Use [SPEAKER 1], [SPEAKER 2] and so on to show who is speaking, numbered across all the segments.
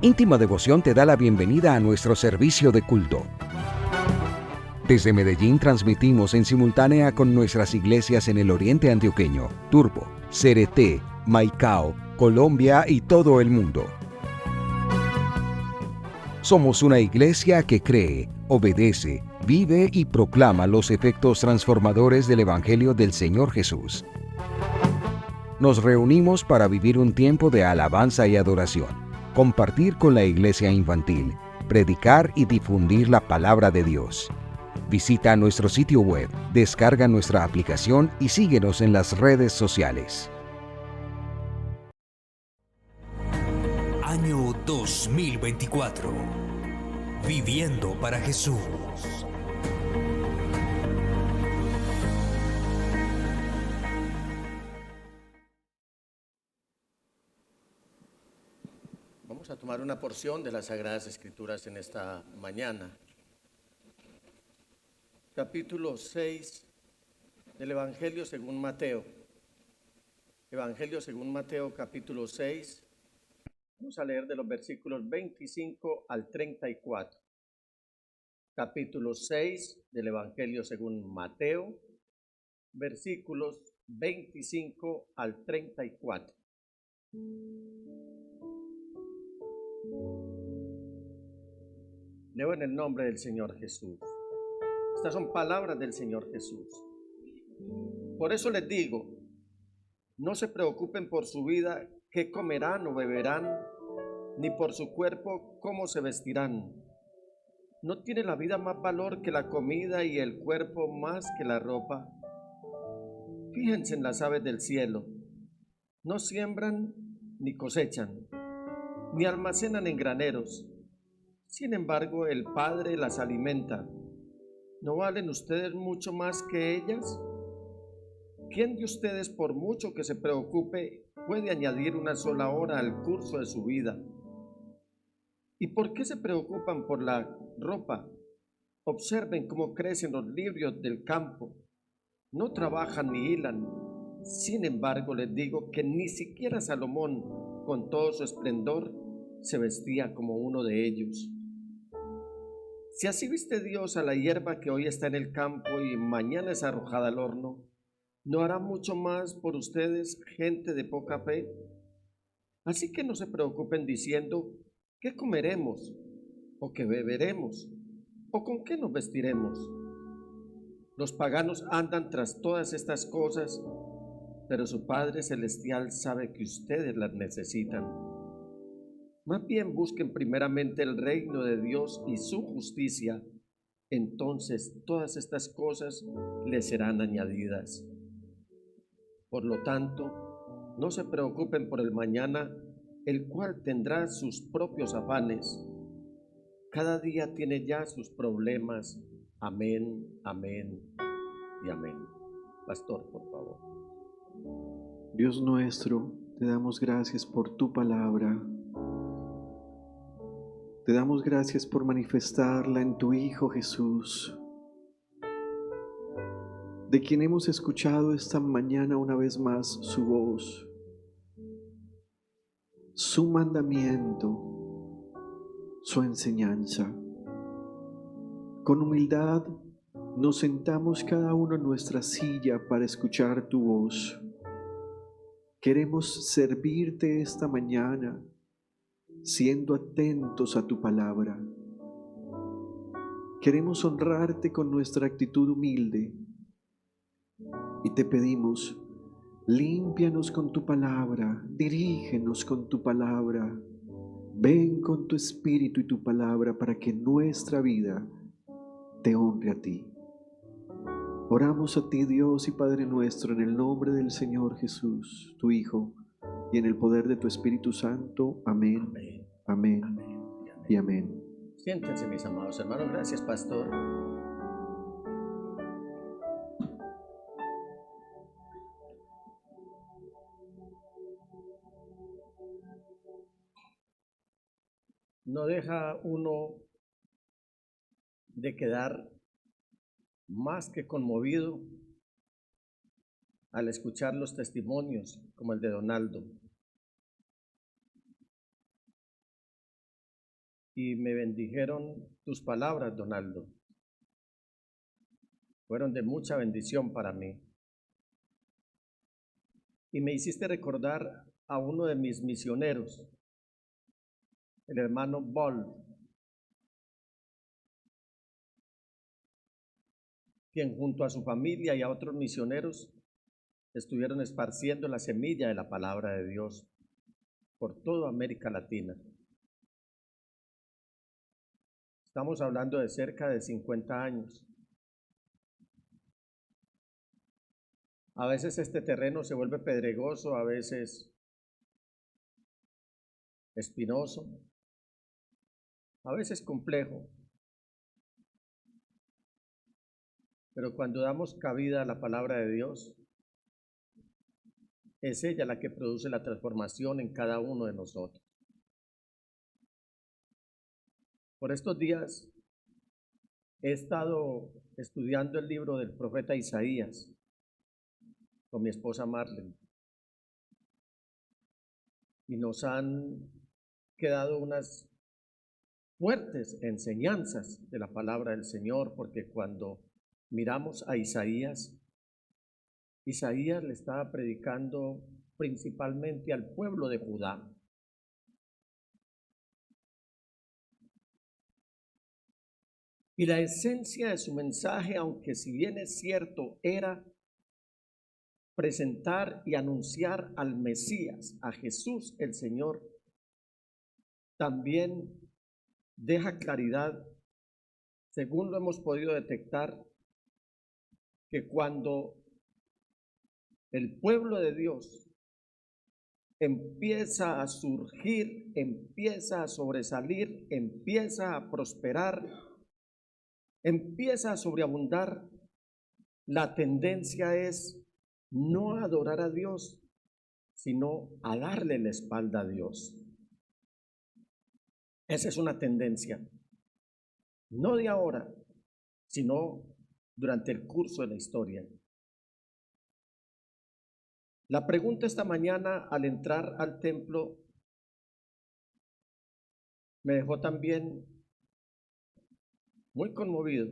[SPEAKER 1] Íntima Devoción te da la bienvenida a nuestro servicio de culto. Desde Medellín transmitimos en simultánea con nuestras iglesias en el oriente antioqueño, Turbo, Cereté, Maicao, Colombia y todo el mundo. Somos una iglesia que cree, obedece, vive y proclama los efectos transformadores del Evangelio del Señor Jesús. Nos reunimos para vivir un tiempo de alabanza y adoración, compartir con la iglesia infantil, predicar y difundir la palabra de Dios. Visita nuestro sitio web, descarga nuestra aplicación y síguenos en las redes sociales.
[SPEAKER 2] Año 2024. Viviendo para Jesús.
[SPEAKER 3] Vamos a tomar una porción de las Sagradas Escrituras en esta mañana. Capítulo 6 del Evangelio según Mateo. Evangelio según Mateo, capítulo 6. Vamos a leer de los versículos 25 al 34. Capítulo 6 del Evangelio según Mateo, versículos 25 al 34. Leo en el nombre del Señor Jesús. Estas son palabras del Señor Jesús. Por eso les digo, no se preocupen por su vida, qué comerán o beberán, ni por su cuerpo, cómo se vestirán. ¿No tiene la vida más valor que la comida y el cuerpo más que la ropa? Fíjense en las aves del cielo. No siembran ni cosechan, ni almacenan en graneros. Sin embargo, el Padre las alimenta. ¿No valen ustedes mucho más que ellas? ¿Quién de ustedes, por mucho que se preocupe, puede añadir una sola hora al curso de su vida? ¿Y por qué se preocupan por la ropa? Observen cómo crecen los lirios del campo. No trabajan ni hilan. Sin embargo, les digo que ni siquiera Salomón, con todo su esplendor, se vestía como uno de ellos. Si así viste Dios a la hierba que hoy está en el campo y mañana es arrojada al horno, ¿no hará mucho más por ustedes, gente de poca fe? Así que no se preocupen diciendo, ¿qué comeremos? ¿O qué beberemos? ¿O con qué nos vestiremos? Los paganos andan tras todas estas cosas, pero su Padre Celestial sabe que ustedes las necesitan. Más bien busquen primeramente el reino de Dios y su justicia, entonces todas estas cosas les serán añadidas. Por lo tanto, no se preocupen por el mañana, el cual tendrá sus propios afanes. Cada día tiene ya sus problemas. Amén, amén y amén. Pastor, por favor.
[SPEAKER 4] Dios nuestro, te damos gracias por tu palabra. Te damos gracias por manifestarla en tu Hijo Jesús, de quien hemos escuchado esta mañana una vez más su voz, su mandamiento, su enseñanza. Con humildad nos sentamos cada uno en nuestra silla para escuchar tu voz. Queremos servirte esta mañana, siendo atentos a tu palabra. Queremos honrarte con nuestra actitud humilde y te pedimos, límpianos con tu palabra, dirígenos con tu palabra, ven con tu espíritu y tu palabra para que nuestra vida te honre a ti. Oramos a ti, Dios y Padre nuestro, en el nombre del Señor Jesús, tu Hijo, y en el poder de tu Espíritu Santo. Amén, amén, amén y amén.
[SPEAKER 3] Siéntense, mis amados hermanos. Gracias, pastor. No deja uno de quedar más que conmovido al escuchar los testimonios como el de Donaldo. y me bendijeron tus palabras, Donaldo. Fueron de mucha bendición para mí. Y me hiciste recordar a uno de mis misioneros, el hermano Boll, quien junto a su familia y a otros misioneros estuvieron esparciendo la semilla de la palabra de Dios por toda América Latina. Estamos hablando de cerca de 50 años. A veces este terreno se vuelve pedregoso, a veces espinoso, a veces complejo. Pero cuando damos cabida a la palabra de Dios, es ella la que produce la transformación en cada uno de nosotros. Por estos días he estado estudiando el libro del profeta Isaías con mi esposa Marlene y nos han quedado unas fuertes enseñanzas de la palabra del Señor, porque cuando miramos a Isaías le estaba predicando principalmente al pueblo de Judá. Y la esencia de su mensaje, aunque si bien es cierto, era presentar y anunciar al Mesías, a Jesús el Señor, también deja claridad, según lo hemos podido detectar, que cuando el pueblo de Dios empieza a surgir, empieza a sobresalir, empieza a prosperar, empieza a sobreabundar, la tendencia es no adorar a Dios, sino a darle la espalda a Dios. Esa es una tendencia, no de ahora, sino durante el curso de la historia. La pregunta esta mañana al entrar al templo me dejó también muy conmovido.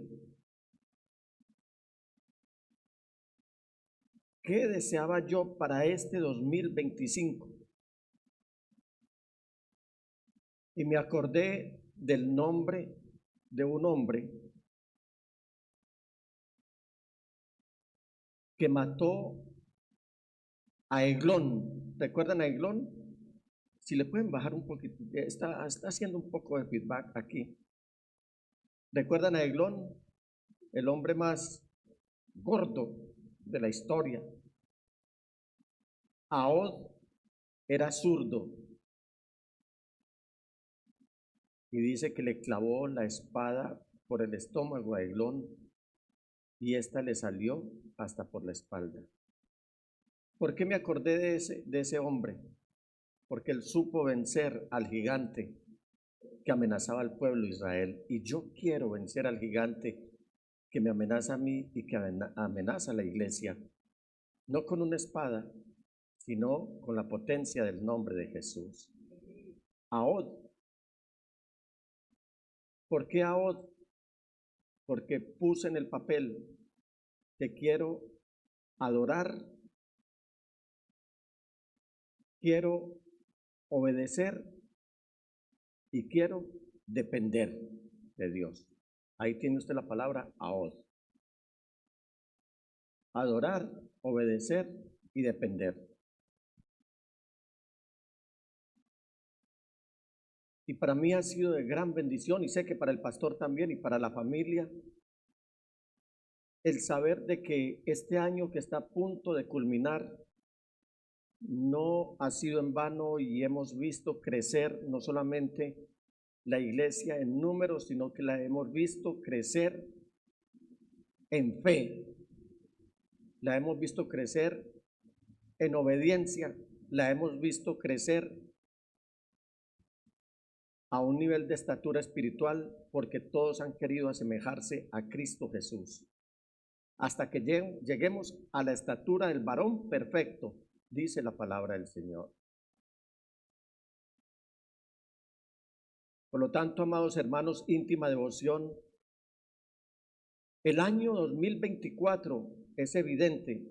[SPEAKER 3] ¿Qué deseaba yo para este 2025? Y me acordé del nombre de un hombre que mató a Eglón. ¿Recuerdan a Eglón? Si le pueden bajar un poquito, está haciendo un poco de feedback aquí. ¿Recuerdan a Eglón? El hombre más gordo de la historia. Ahod era zurdo y dice que le clavó la espada por el estómago a Eglón y ésta le salió hasta por la espalda. ¿Por qué me acordé de ese hombre? Porque él supo vencer al gigante que amenazaba al pueblo de Israel, y yo quiero vencer al gigante que me amenaza a mí y que amenaza a la iglesia, no con una espada, sino con la potencia del nombre de Jesús. Ahod. ¿Por qué Ahod? Porque puse en el papel que quiero adorar, quiero obedecer y quiero depender de Dios. Ahí tiene usted la palabra Ahod. Adorar, obedecer y depender. Y para mí ha sido de gran bendición, y sé que para el pastor también y para la familia, el saber de que este año que está a punto de culminar no ha sido en vano, y hemos visto crecer no solamente la iglesia en números, sino que la hemos visto crecer en fe, la hemos visto crecer en obediencia, la hemos visto crecer a un nivel de estatura espiritual, porque todos han querido asemejarse a Cristo Jesús, hasta que lleguemos a la estatura del varón perfecto, dice la palabra del Señor. Por lo tanto, amados hermanos, íntima devoción, el año 2024 es evidente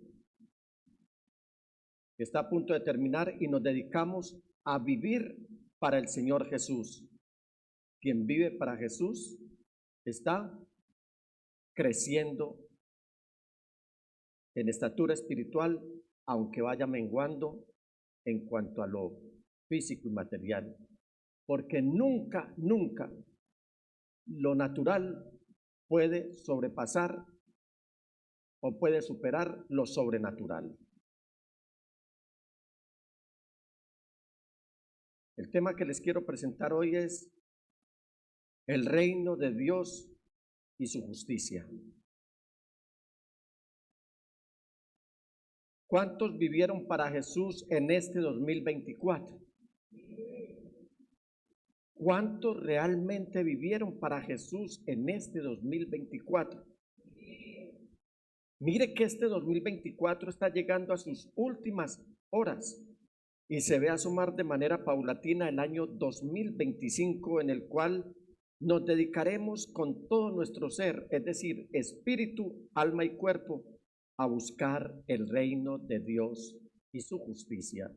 [SPEAKER 3] que está a punto de terminar y nos dedicamos a vivir para el Señor Jesús. Quien vive para Jesús está creciendo en estatura espiritual, aunque vaya menguando en cuanto a lo físico y material, porque nunca lo natural puede sobrepasar o puede superar lo sobrenatural. El tema que les quiero presentar hoy es el reino de Dios y su justicia. ¿Cuántos vivieron para Jesús en este 2024? ¿Cuántos realmente vivieron para Jesús en este 2024? Mire que este 2024 está llegando a sus últimas horas y se ve asomar de manera paulatina el año 2025, en el cual nos dedicaremos con todo nuestro ser, es decir, espíritu, alma y cuerpo, a buscar el reino de Dios y su justicia.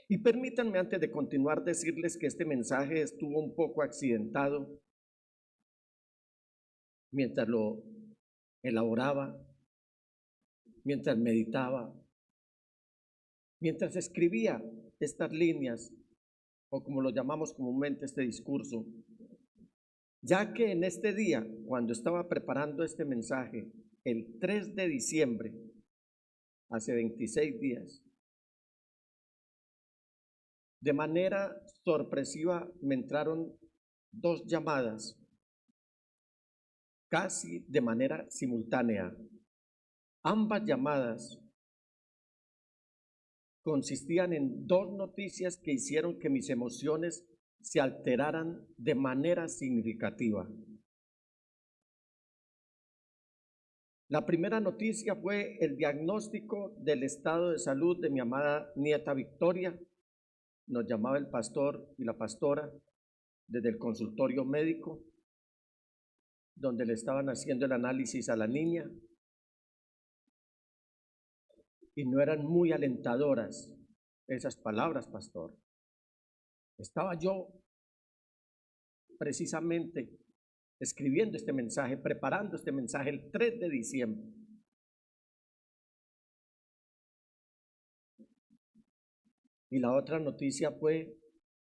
[SPEAKER 3] Y permítanme, antes de continuar, decirles que este mensaje estuvo un poco accidentado mientras lo elaboraba, mientras meditaba, mientras escribía estas líneas, o como lo llamamos comúnmente este discurso, ya que en este día, cuando estaba preparando este mensaje, el 3 de diciembre, hace 26 días, de manera sorpresiva me entraron 2 llamadas, casi de manera simultánea. Ambas llamadas consistían en 2 noticias que hicieron que mis emociones se alteraran de manera significativa. La primera noticia fue el diagnóstico del estado de salud de mi amada nieta Victoria. Nos llamaba el pastor y la pastora desde el consultorio médico, donde le estaban haciendo el análisis a la niña, y no eran muy alentadoras esas palabras, pastor. Estaba yo precisamente escribiendo este mensaje, preparando este mensaje el 3 de diciembre. Y la otra noticia fue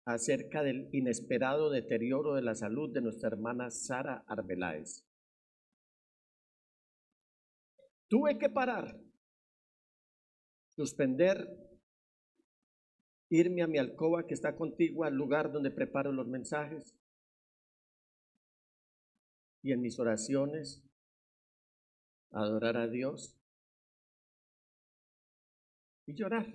[SPEAKER 3] acerca del inesperado deterioro de la salud de nuestra hermana Sara Arbeláez. Tuve que parar, suspender, irme a mi alcoba que está contigua al lugar donde preparo los mensajes, y en mis oraciones adorar a Dios y llorar.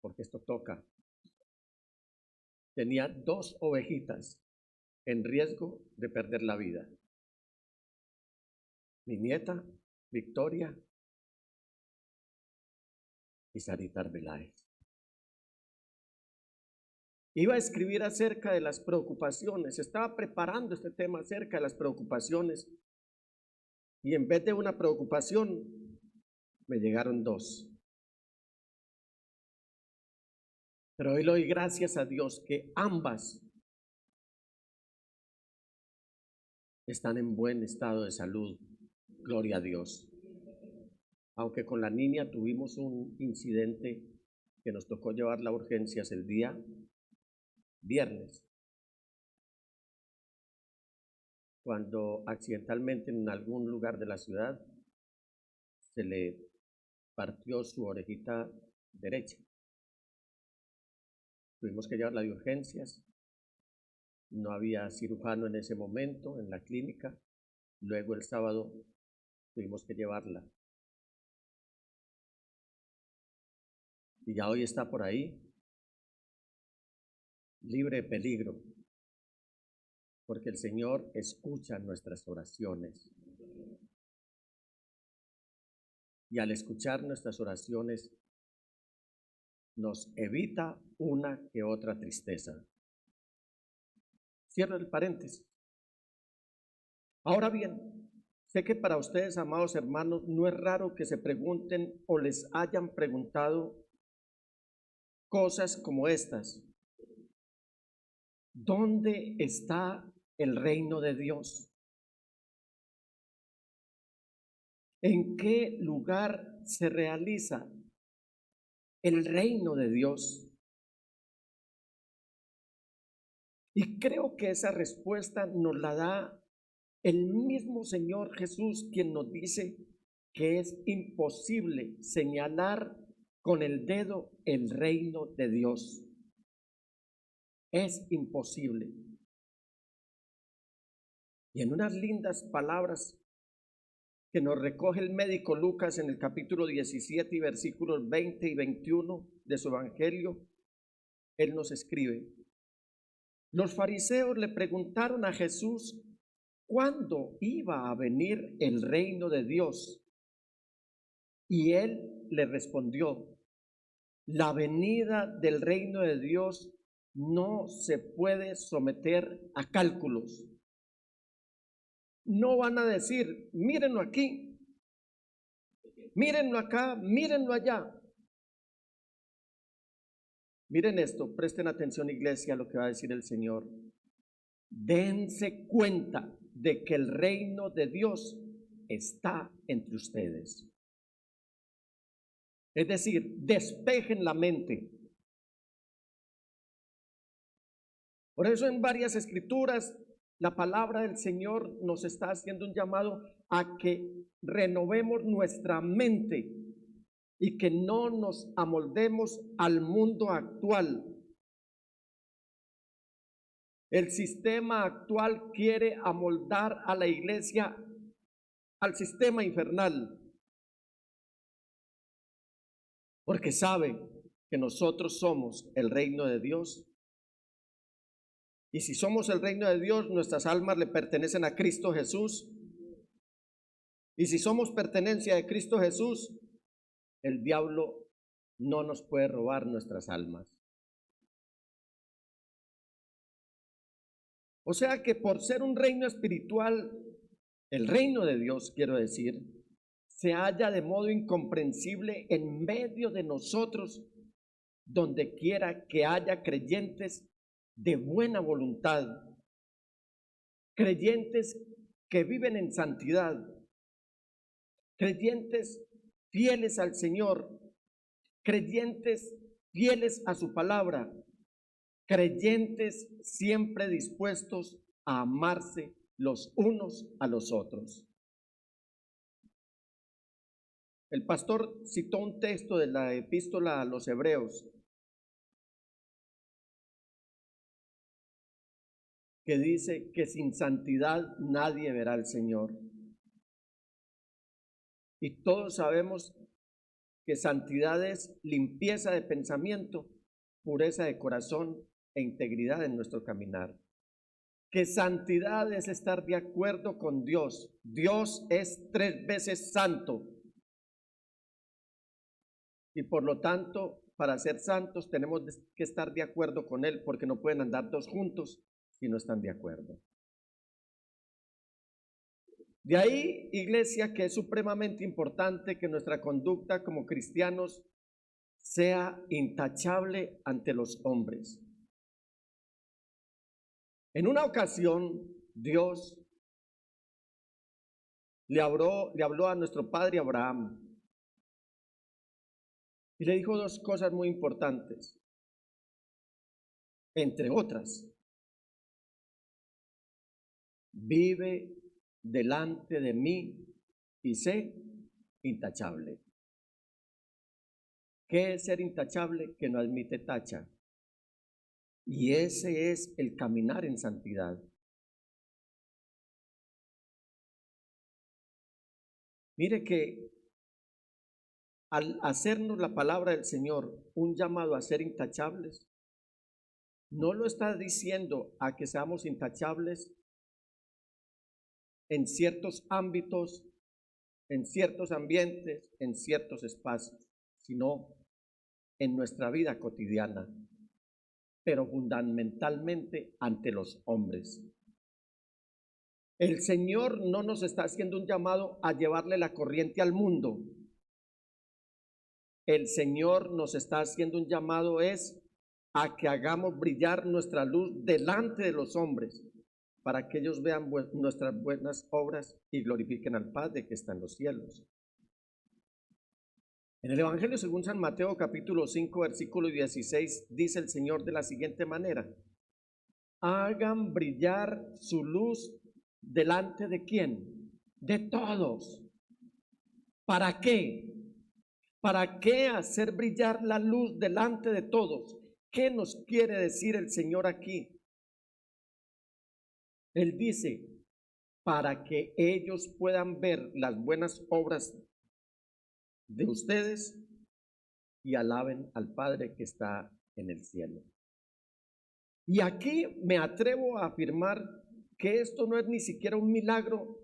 [SPEAKER 3] Porque esto toca. Tenía 2 ovejitas en riesgo de perder la vida. Mi nieta, Victoria, y Sarita Arbeláez. Iba a escribir acerca de las preocupaciones, estaba preparando este tema acerca de las preocupaciones, y en vez de una preocupación, me llegaron 2. Pero hoy le doy gracias a Dios que ambas están en buen estado de salud, gloria a Dios. Aunque con la niña tuvimos un incidente que nos tocó llevarla a urgencias el día viernes, cuando accidentalmente en algún lugar de la ciudad se le partió su orejita derecha. Tuvimos que llevarla de urgencias, no había cirujano en ese momento en la clínica. Luego el sábado tuvimos que llevarla. Y ya hoy está por ahí, libre de peligro, porque el Señor escucha nuestras oraciones. y al escuchar nuestras oraciones nos evita una que otra tristeza. Cierro el paréntesis. Ahora bien, sé que para ustedes, amados hermanos, no es raro que se pregunten o les hayan preguntado cosas como estas. ¿Dónde está el reino de Dios? ¿En qué lugar se realiza el reino de Dios? Y creo que esa respuesta nos la da el mismo Señor Jesús, quien nos dice que es imposible señalar con el dedo el reino de Dios. Es imposible. Y en unas lindas palabras que nos recoge el médico Lucas en el capítulo 17 y versículos 20 y 21 de su evangelio, él nos escribe: los fariseos le preguntaron a Jesús cuándo iba a venir el reino de Dios. Y él le respondió: la venida del reino de Dios no se puede someter a cálculos. No van a decir, mírenlo aquí, mírenlo acá, mírenlo allá. Miren esto, presten atención, iglesia, a lo que va a decir el Señor. Dense cuenta de que el reino de Dios está entre ustedes. Es decir, despejen la mente. Por eso en varias escrituras la palabra del Señor nos está haciendo un llamado a que renovemos nuestra mente y que no nos amoldemos al mundo actual. El sistema actual quiere amoldar a la iglesia al sistema infernal, porque sabe que nosotros somos el reino de Dios. Y si somos el reino de Dios, nuestras almas le pertenecen a Cristo Jesús. Y si somos pertenencia de Cristo Jesús, el diablo no nos puede robar nuestras almas. O sea que por ser un reino espiritual, el reino de Dios, quiero decir, se halla de modo incomprensible en medio de nosotros, donde quiera que haya creyentes de buena voluntad, creyentes que viven en santidad, creyentes fieles al Señor, creyentes fieles a su palabra, creyentes siempre dispuestos a amarse los unos a los otros. El pastor citó un texto de la epístola a los Hebreos que dice que sin santidad nadie verá al Señor. Y todos sabemos que santidad es limpieza de pensamiento, pureza de corazón e integridad en nuestro caminar. Que santidad es estar de acuerdo con Dios. Dios es 3 veces santo. Y por lo tanto, para ser santos tenemos que estar de acuerdo con Él, porque no pueden andar dos juntos si no están de acuerdo. De ahí, iglesia, que es supremamente importante que nuestra conducta como cristianos sea intachable ante los hombres. En una ocasión, Dios le habló a nuestro padre Abraham y le dijo dos cosas muy importantes, entre otras: vive delante de mí y sé intachable. ¿Qué es ser intachable? Que no admite tacha. Y ese es el caminar en santidad. Mire que al hacernos la palabra del Señor un llamado a ser intachables, no lo está diciendo a que seamos intachables en ciertos ámbitos en ciertos ambientes, en ciertos espacios, sino en nuestra vida cotidiana, pero fundamentalmente ante los hombres. El Señor no nos está haciendo un llamado a llevarle la corriente al mundo. El Señor nos está haciendo un llamado a que hagamos brillar nuestra luz delante de los hombres, para que ellos vean nuestras buenas obras y glorifiquen al Padre que está en los cielos. En el Evangelio según San Mateo capítulo 5 versículo 16 dice el Señor de la siguiente manera: hagan brillar su luz delante de ¿quién? De todos. ¿Para qué? ¿Para qué hacer brillar la luz delante de todos? ¿Qué nos quiere decir el Señor aquí? Él dice, para que ellos puedan ver las buenas obras de ustedes y alaben al Padre que está en el cielo. Y aquí me atrevo a afirmar que esto no es ni siquiera un milagro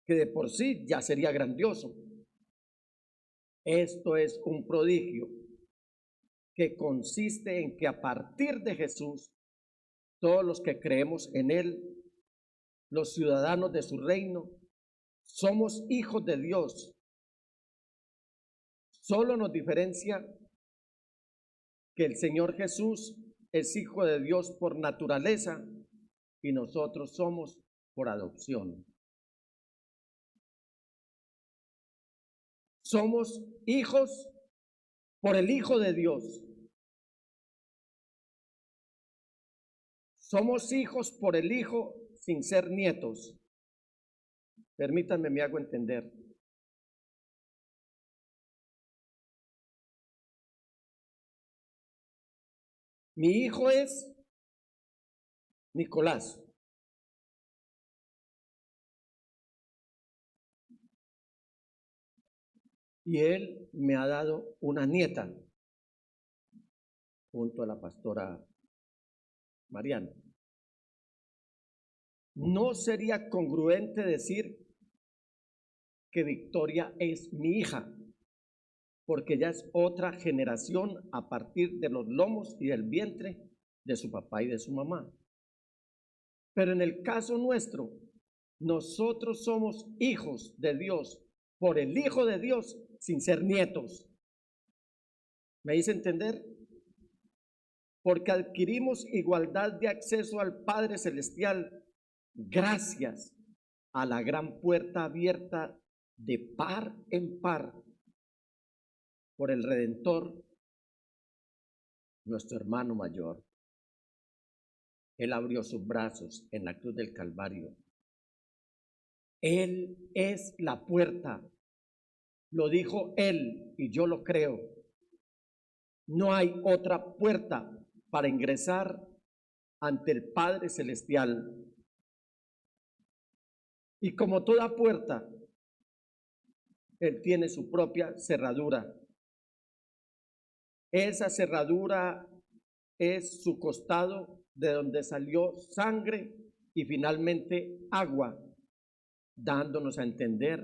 [SPEAKER 3] que de por sí ya sería grandioso. Esto es un prodigio que consiste en que a partir de Jesús, todos los que creemos en Él, los ciudadanos de su reino, somos hijos de Dios. Solo nos diferencia que el Señor Jesús es hijo de Dios por naturaleza y nosotros somos por adopción. Somos hijos por el Hijo de Dios. Somos hijos por el Hijo sin ser nietos. Permítanme, me hago entender. Mi hijo es Nicolás. Y él me ha dado una nieta junto a la pastora Mariana. No sería congruente decir que Victoria es mi hija, porque ya es otra generación a partir de los lomos y del vientre de su papá y de su mamá. Pero en el caso nuestro, nosotros somos hijos de Dios por el Hijo de Dios sin ser nietos. ¿Me hice entender? Porque adquirimos igualdad de acceso al Padre Celestial gracias a la gran puerta abierta de par en par por el Redentor, nuestro hermano mayor. Él abrió sus brazos en la cruz del Calvario. Él es la puerta. Lo dijo Él y yo lo creo. No hay otra puerta para ingresar ante el Padre Celestial. Y como toda puerta, Él tiene su propia cerradura. Esa cerradura es su costado de donde salió sangre y finalmente agua, dándonos a entender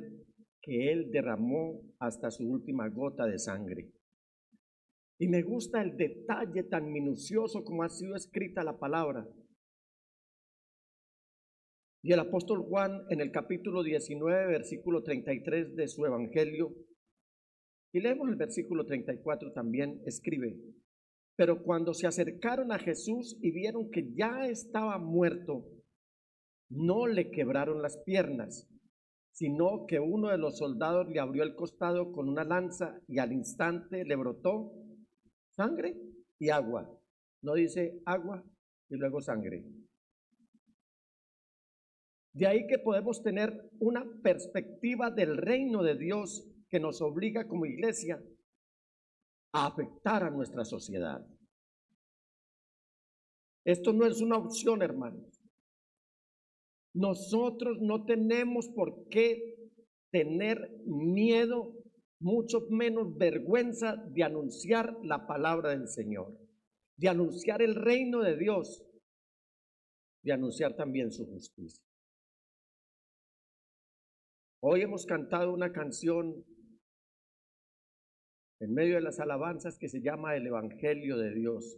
[SPEAKER 3] que Él derramó hasta su última gota de sangre. Y me gusta el detalle tan minucioso como ha sido escrita la palabra. Y el apóstol Juan en el capítulo 19, versículo 33 de su evangelio, y leemos el versículo 34 también, escribe: pero cuando se acercaron a Jesús y vieron que ya estaba muerto, no le quebraron las piernas, sino que uno de los soldados le abrió el costado con una lanza y al instante le brotó sangre y agua. No dice agua y luego sangre. De ahí que podemos tener una perspectiva del reino de Dios que nos obliga como iglesia a afectar a nuestra sociedad. Esto no es una opción, hermanos. Nosotros no tenemos por qué tener miedo, mucho menos vergüenza de anunciar la palabra del Señor, de anunciar el reino de Dios, de anunciar también su justicia. Hoy hemos cantado una canción en medio de las alabanzas que se llama el Evangelio de Dios.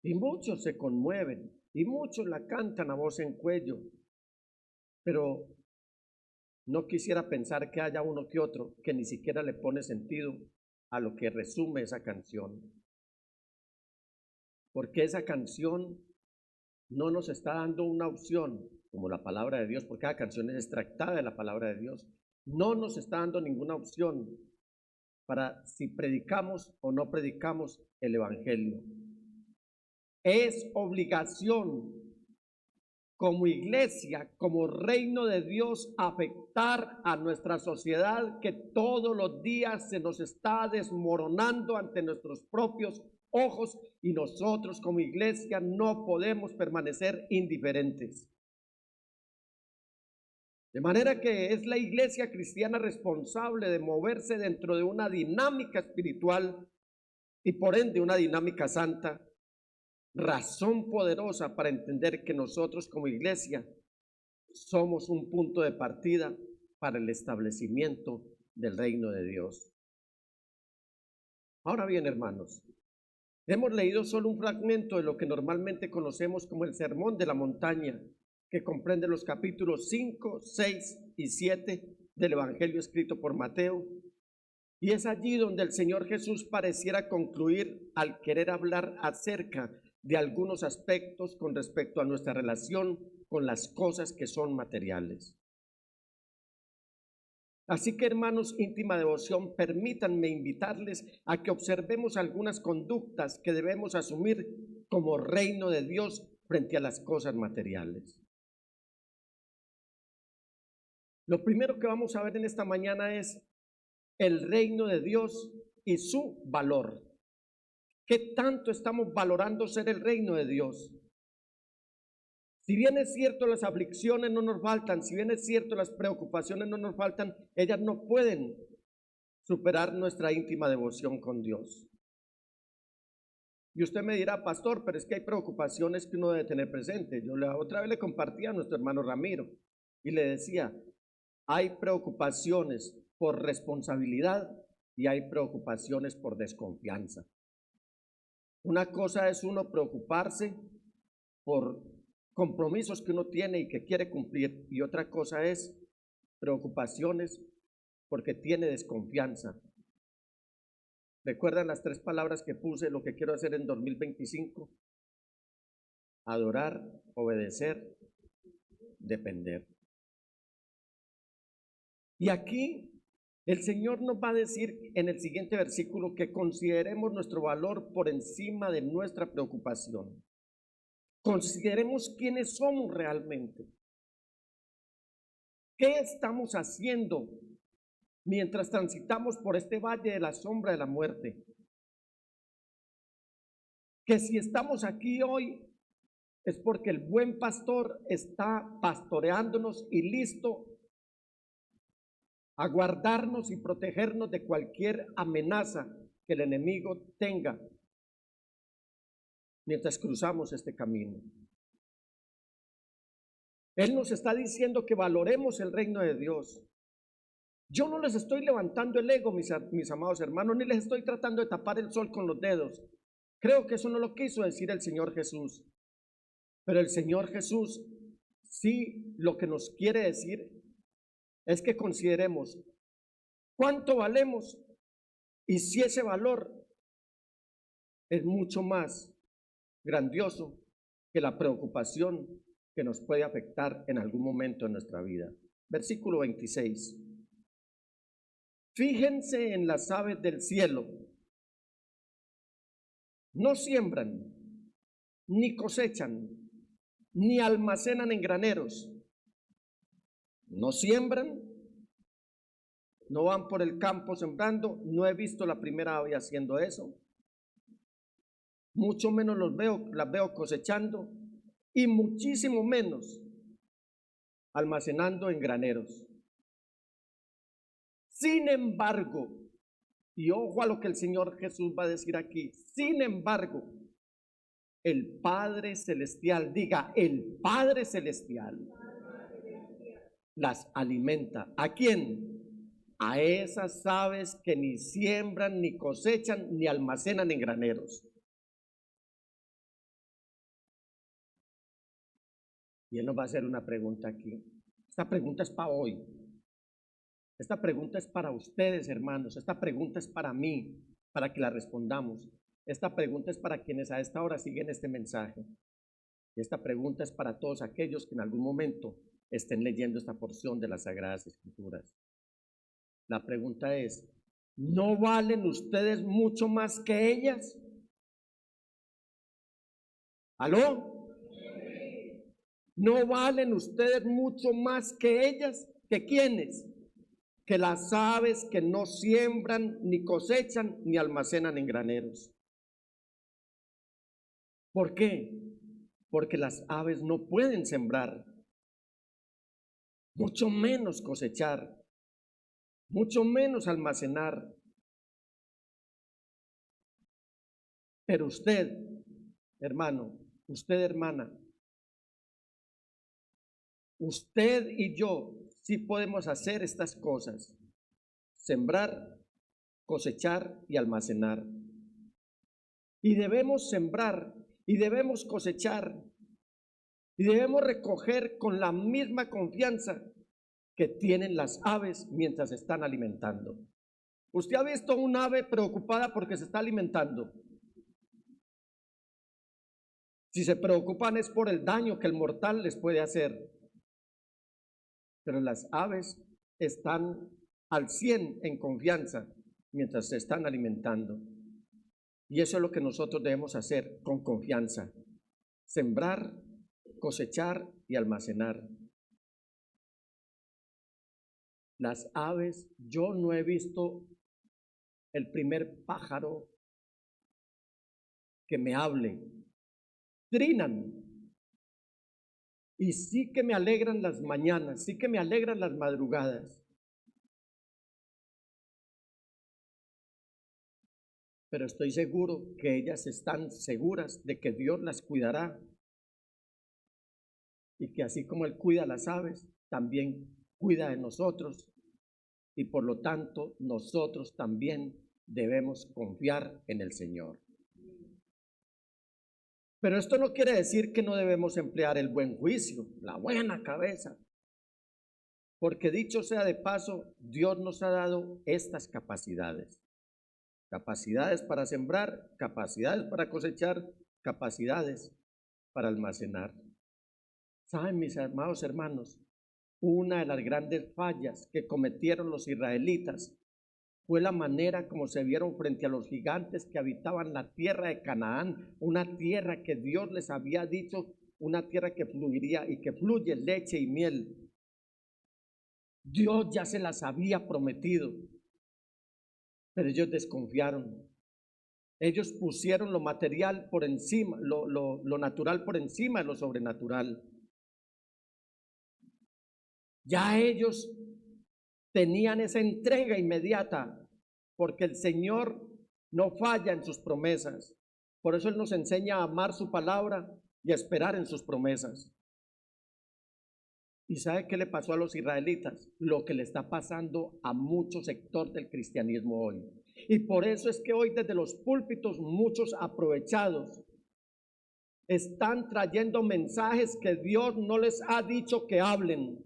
[SPEAKER 3] Y muchos se conmueven y muchos la cantan a voz en cuello. Pero no quisiera pensar que haya uno que otro que ni siquiera le pone sentido a lo que resume esa canción. Porque esa canción no nos está dando una opción, como la palabra de Dios, porque cada canción es extractada de la palabra de Dios. No nos está dando ninguna opción para si predicamos o no predicamos el Evangelio. Es obligación como iglesia, como reino de Dios, afectar a nuestra sociedad que todos los días se nos está desmoronando ante nuestros propios ojos, y nosotros como iglesia no podemos permanecer indiferentes. De manera que es la iglesia cristiana responsable de moverse dentro de una dinámica espiritual y por ende una dinámica santa, razón poderosa para entender que nosotros como iglesia somos un punto de partida para el establecimiento del reino de Dios. Ahora bien, hermanos, hemos leído solo un fragmento de lo que normalmente conocemos como el Sermón de la Montaña, que comprende los capítulos 5, 6 y 7 del Evangelio escrito por Mateo. Y es allí donde el Señor Jesús pareciera concluir al querer hablar acerca de algunos aspectos con respecto a nuestra relación con las cosas que son materiales. Así que, hermanos, íntima devoción, permítanme invitarles a que observemos algunas conductas que debemos asumir como reino de Dios frente a las cosas materiales. Lo primero que vamos a ver en esta mañana es el reino de Dios y su valor. ¿Qué tanto estamos valorando ser el reino de Dios? Si bien es cierto, las aflicciones no nos faltan, si bien es cierto, las preocupaciones no nos faltan, ellas no pueden superar nuestra íntima devoción con Dios. Y usted me dirá, pastor, pero es que hay preocupaciones que uno debe tener presente. Yo la otra vez le compartía a nuestro hermano Ramiro y le decía, hay preocupaciones por responsabilidad y hay preocupaciones por desconfianza. Una cosa es uno preocuparse por compromisos que uno tiene y que quiere cumplir, y otra cosa es preocupaciones porque tiene desconfianza. ¿Recuerdan las 3 palabras que puse, lo que quiero hacer en 2025? Adorar, obedecer, depender. Y aquí el Señor nos va a decir en el siguiente versículo que consideremos nuestro valor por encima de nuestra preocupación. Consideremos quiénes somos realmente. ¿Qué estamos haciendo mientras transitamos por este valle de la sombra de la muerte? Que si estamos aquí hoy es porque el buen pastor está pastoreándonos y listo a guardarnos y protegernos de cualquier amenaza que el enemigo tenga mientras cruzamos este camino. Él nos está diciendo que valoremos el reino de Dios. Yo no les estoy levantando el ego, mis amados hermanos, ni les estoy tratando de tapar el sol con los dedos. Creo que eso no lo quiso decir el Señor Jesús. Pero el Señor Jesús sí lo que nos quiere decir es que consideremos cuánto valemos y si ese valor es mucho más grandioso que la preocupación que nos puede afectar en algún momento de nuestra vida. Versículo 26. Fíjense en las aves del cielo. No siembran, ni cosechan, ni almacenan en graneros. No siembran, no van por el campo sembrando. No he visto la primera ave haciendo eso. Mucho menos las veo cosechando, y muchísimo menos almacenando en graneros. Sin embargo, y ojo a lo que el Señor Jesús va a decir aquí, sin embargo, el Padre Celestial, diga, el Padre Celestial, las alimenta. ¿A quién? A esas aves que ni siembran, ni cosechan, ni almacenan en graneros. Y Él nos va a hacer una pregunta aquí. Esta pregunta es para hoy. Esta pregunta es para ustedes, hermanos. Esta pregunta es para mí, para que la respondamos. Esta pregunta es para quienes a esta hora siguen este mensaje. Y esta pregunta es para todos aquellos que en algún momento estén leyendo esta porción de las Sagradas Escrituras. La pregunta es, ¿no valen ustedes mucho más que ellas? ¿Aló? ¿No valen ustedes mucho más que ellas? ¿Que quiénes? Que las aves que no siembran, ni cosechan, ni almacenan en graneros. ¿Por qué? Porque las aves no pueden sembrar, mucho menos cosechar, mucho menos almacenar. Pero usted, hermano, usted, hermana, usted y yo sí podemos hacer estas cosas: sembrar, cosechar y almacenar. Y debemos sembrar y debemos cosechar y debemos recoger con la misma confianza que tienen las aves mientras se están alimentando. ¿Usted ha visto un ave preocupada porque se está alimentando? Si se preocupan es por el daño que el mortal les puede hacer. Pero las aves están al 100 en confianza mientras se están alimentando. Y eso es lo que nosotros debemos hacer con confianza: sembrar, cosechar y almacenar. Las aves, yo no he visto el primer pájaro que me hable. Trinan. Y sí que me alegran las mañanas, sí que me alegran las madrugadas. Pero estoy seguro que ellas están seguras de que Dios las cuidará. Y que así como Él cuida a las aves, también cuida de nosotros. Y por lo tanto, nosotros también debemos confiar en el Señor. Pero esto no quiere decir que no debemos emplear el buen juicio, la buena cabeza. Porque dicho sea de paso, Dios nos ha dado estas capacidades. Capacidades para sembrar, capacidades para cosechar, capacidades para almacenar. ¿Saben, mis amados hermanos? Una de las grandes fallas que cometieron los israelitas fue la manera como se vieron frente a los gigantes que habitaban la tierra de Canaán, una tierra que Dios les había dicho, una tierra que fluiría y que fluye leche y miel. Dios ya se las había prometido, pero ellos desconfiaron. Ellos pusieron lo material por encima, lo natural por encima de lo sobrenatural. Ya ellos tenían esa entrega inmediata, porque el Señor no falla en sus promesas. Por eso Él nos enseña a amar su palabra y a esperar en sus promesas. ¿Y sabe qué le pasó a los israelitas? Lo que le está pasando a mucho sector del cristianismo hoy. Y por eso es que hoy desde los púlpitos muchos aprovechados están trayendo mensajes que Dios no les ha dicho que hablen.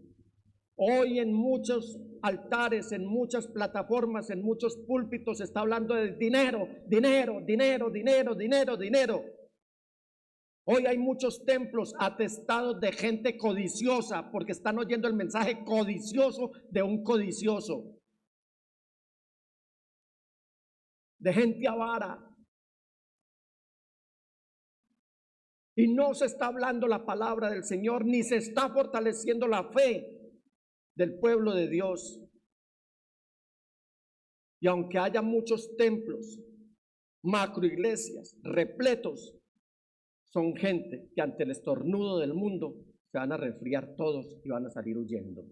[SPEAKER 3] Hoy en muchos altares, en muchas plataformas, en muchos púlpitos se está hablando de dinero, dinero, dinero, dinero, dinero, dinero. Hoy hay muchos templos atestados de gente codiciosa porque están oyendo el mensaje codicioso de un codicioso, de gente avara. Y no se está hablando la palabra del Señor, ni se está fortaleciendo la fe del pueblo de Dios. Y aunque haya muchos templos, macroiglesias repletos, son gente que ante el estornudo del mundo se van a resfriar todos y van a salir huyendo.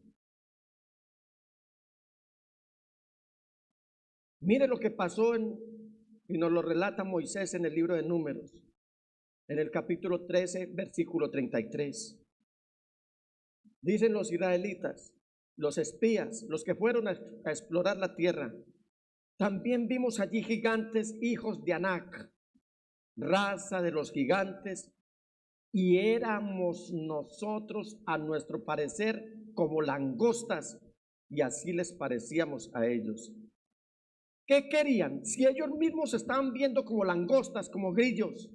[SPEAKER 3] Mire lo que pasó y nos lo relata Moisés en el libro de Números, en el capítulo 13, versículo 33. Dicen los israelitas: los espías, los que fueron a explorar la tierra, también vimos allí gigantes, hijos de Anac, raza de los gigantes, y éramos nosotros, a nuestro parecer, como langostas, y así les parecíamos a ellos. ¿Qué querían? Si ellos mismos se estaban viendo como langostas, como grillos,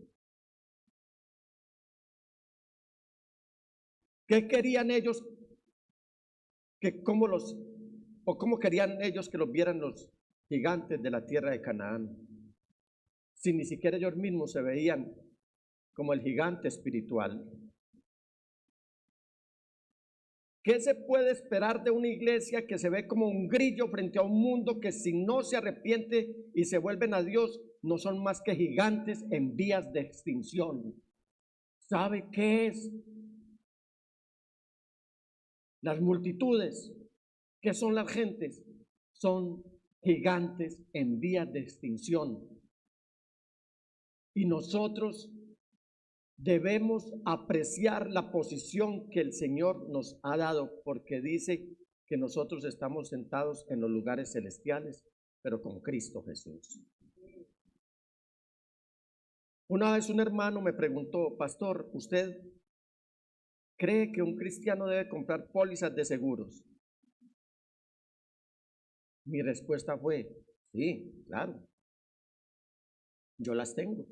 [SPEAKER 3] ¿qué querían ellos? ¿Cómo querían ellos que los vieran los gigantes de la tierra de Canaán? Si ni siquiera ellos mismos se veían como el gigante espiritual. ¿Qué se puede esperar de una iglesia que se ve como un grillo frente a un mundo que, si no se arrepiente y se vuelven a Dios, no son más que gigantes en vías de extinción? ¿Sabe qué es? Las multitudes, ¿qué son las gentes? Son gigantes en vías de extinción. Y nosotros debemos apreciar la posición que el Señor nos ha dado, porque dice que nosotros estamos sentados en los lugares celestiales, pero con Cristo Jesús. Una vez un hermano me preguntó: pastor, ¿usted cree que un cristiano debe comprar pólizas de seguros? Mi respuesta fue: sí, claro, yo las tengo.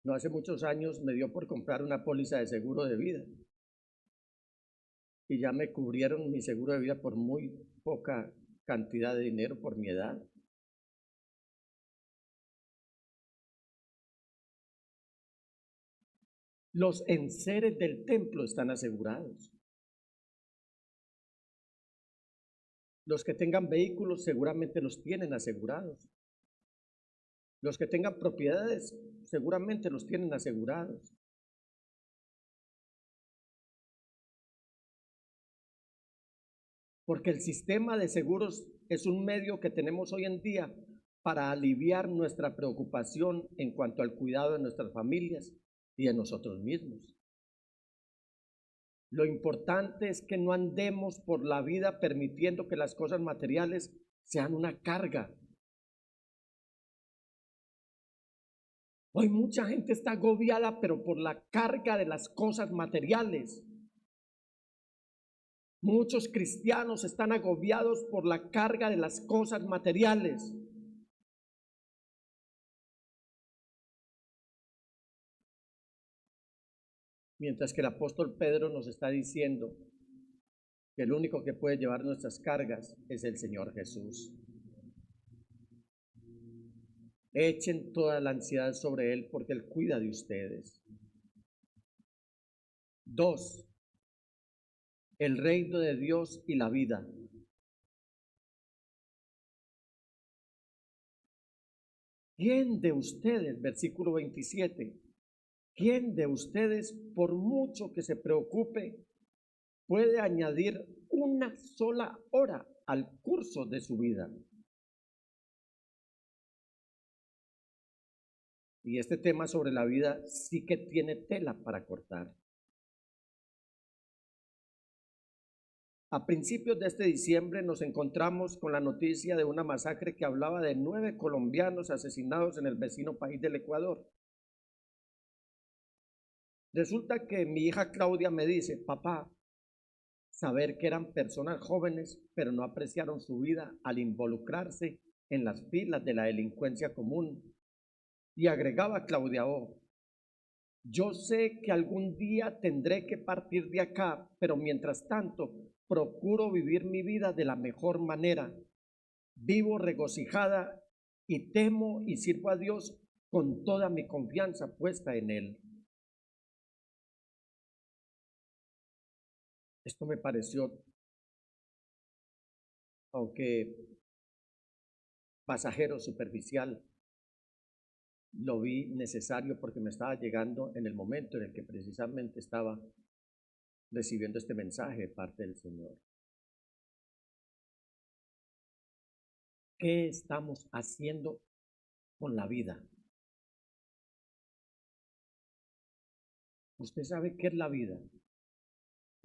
[SPEAKER 3] No hace muchos años me dio por comprar una póliza de seguro de vida y ya me cubrieron mi seguro de vida por muy poca cantidad de dinero por mi edad. Los enseres del templo están asegurados. Los que tengan vehículos seguramente los tienen asegurados. Los que tengan propiedades seguramente los tienen asegurados. Porque el sistema de seguros es un medio que tenemos hoy en día para aliviar nuestra preocupación en cuanto al cuidado de nuestras familias y de nosotros mismos. Lo importante es que no andemos por la vida permitiendo que las cosas materiales sean una carga. Hoy mucha gente está agobiada, pero por la carga de las cosas materiales. Muchos cristianos están agobiados por la carga de las cosas materiales. Mientras que el apóstol Pedro nos está diciendo que el único que puede llevar nuestras cargas es el Señor Jesús. Echen toda la ansiedad sobre Él, porque Él cuida de ustedes. 2. El reino de Dios y la vida. ¿Quién de ustedes, versículo 27, quién de ustedes, por mucho que se preocupe, puede añadir una sola hora al curso de su vida? Y este tema sobre la vida sí que tiene tela para cortar. A principios de este diciembre nos encontramos con la noticia de una masacre que hablaba de 9 colombianos asesinados en el vecino país del Ecuador. Resulta que mi hija Claudia me dice: papá, saber que eran personas jóvenes, pero no apreciaron su vida al involucrarse en las filas de la delincuencia común. Y agregaba Claudia: yo sé que algún día tendré que partir de acá, pero mientras tanto procuro vivir mi vida de la mejor manera. Vivo regocijada y temo y sirvo a Dios con toda mi confianza puesta en Él. Esto me pareció, aunque pasajero, superficial, lo vi necesario porque me estaba llegando en el momento en el que precisamente estaba recibiendo este mensaje de parte del Señor. ¿Qué estamos haciendo con la vida? ¿Usted sabe qué es la vida?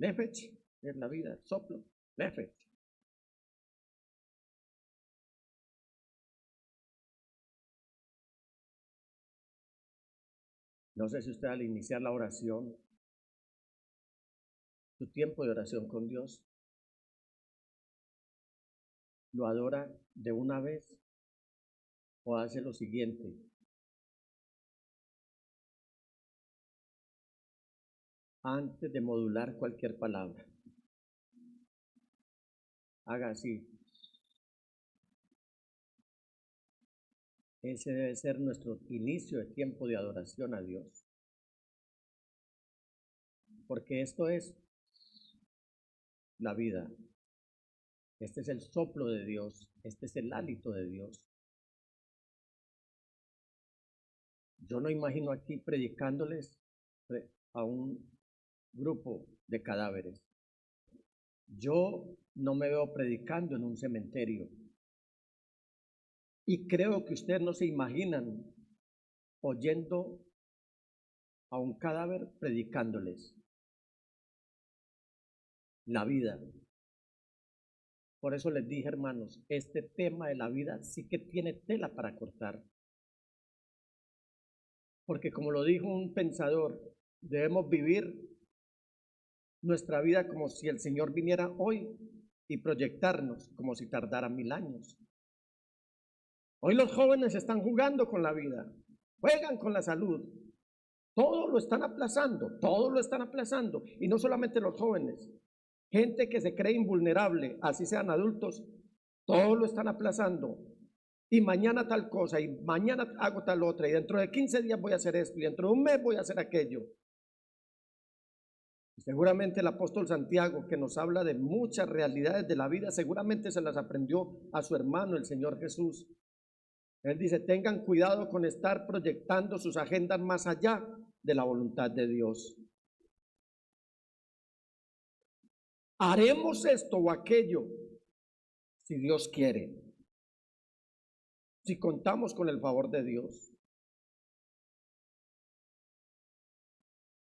[SPEAKER 3] Nefesh es la vida, soplo, Nefesh. No sé si usted al iniciar la oración, su tiempo de oración con Dios, lo adora de una vez o hace lo siguiente. Antes de modular cualquier palabra, haga así. Ese debe ser nuestro inicio de tiempo de adoración a Dios. Porque esto es la vida. Este es el soplo de Dios. Este es el hálito de Dios. Yo no imagino aquí predicándoles a un grupo de cadáveres. Yo no me veo predicando en un cementerio. Y creo que ustedes no se imaginan oyendo a un cadáver predicándoles la vida. Por eso les dije, hermanos, este tema de la vida sí que tiene tela para cortar. Porque como lo dijo un pensador, debemos vivir nuestra vida como si el Señor viniera hoy y proyectarnos como si tardara 1000 años. Hoy los jóvenes están jugando con la vida, juegan con la salud, todo lo están aplazando, todo lo están aplazando. Y no solamente los jóvenes, gente que se cree invulnerable, así sean adultos, todo lo están aplazando. Y mañana tal cosa, y mañana hago tal otra, y dentro de 15 días voy a hacer esto, y dentro de un mes voy a hacer aquello. Y seguramente el apóstol Santiago, que nos habla de muchas realidades de la vida, seguramente se las aprendió a su hermano, el Señor Jesús. Él dice, tengan cuidado con estar proyectando sus agendas más allá de la voluntad de Dios. Haremos esto o aquello si Dios quiere, si contamos con el favor de Dios.